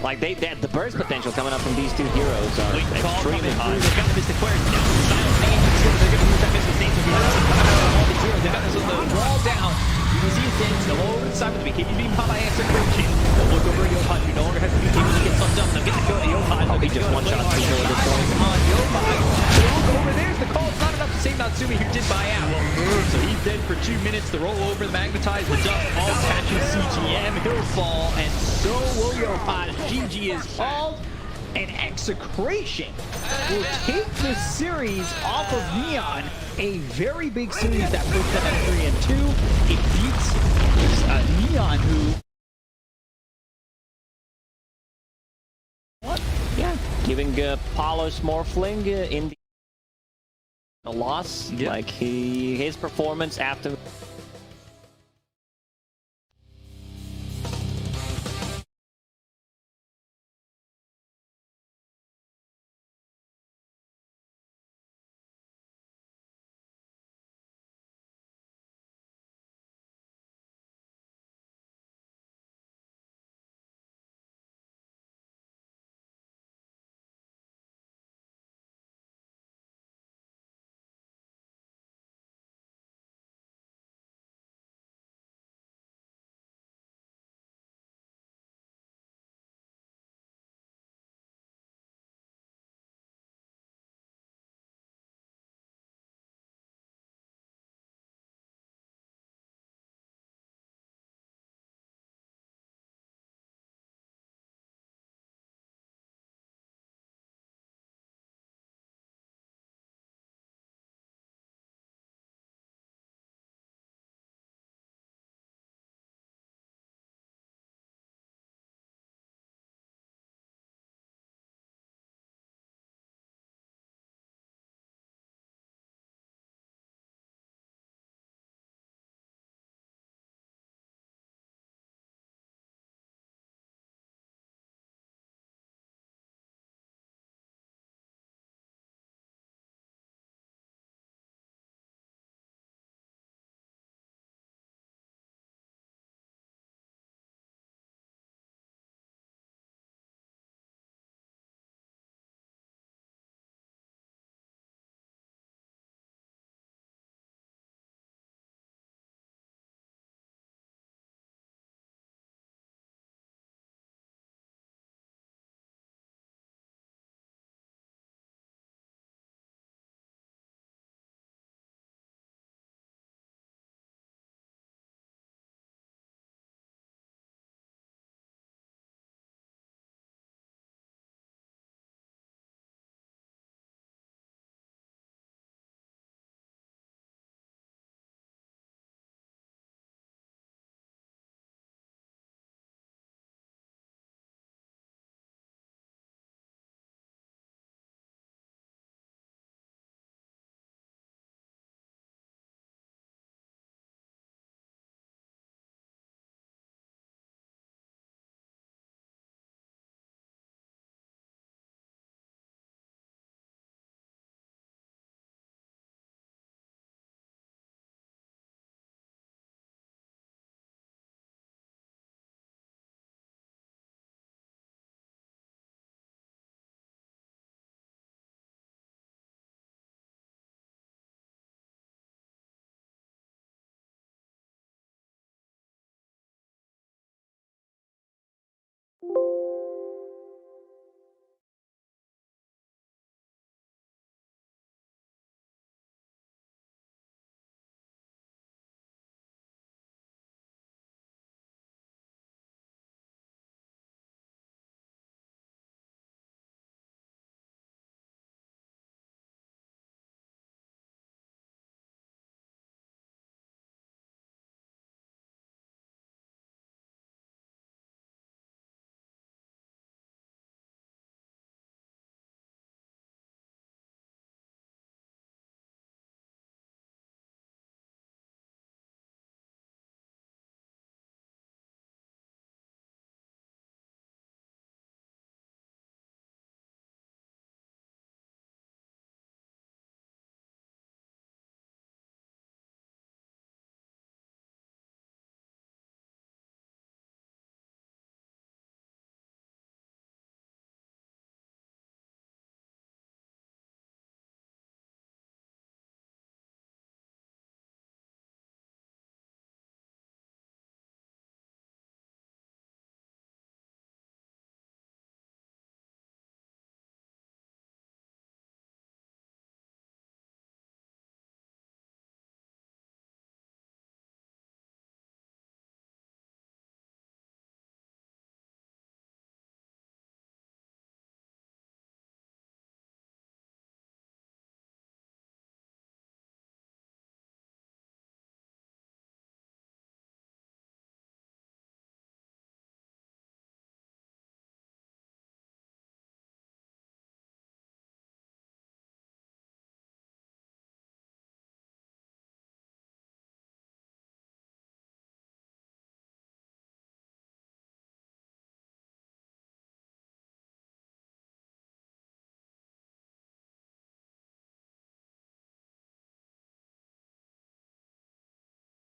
Speaker 5: Like the burst potential coming up from these two heroes are extremely high.
Speaker 6: They've got the Mystic Query down. Silent Mage, they're going to use that Mystic Stage to be all the heroes. They've got this on the wall down. You can see his dance go over the side with the BKB being caught by Execration. They'll look over Yopan, who no longer has the BKB to get something up. They'll get the kill to Yopan.
Speaker 5: Oh, he just one-shot people at this point.
Speaker 6: On Yopan. They look over, there's the call. It's not enough to save Natsumi, who did buy out. So he's dead for 2 minutes. The roll over, the magnetize, the dust all catches CTM. He'll fall, and so will Yopan. GG is called. And Execration will take this series off of Neon. A very big series that puts them at 3 and 2. It beats Neon, who...
Speaker 5: What? Yeah, giving Palos Morphling in the loss.
Speaker 4: Yep.
Speaker 5: Like his performance after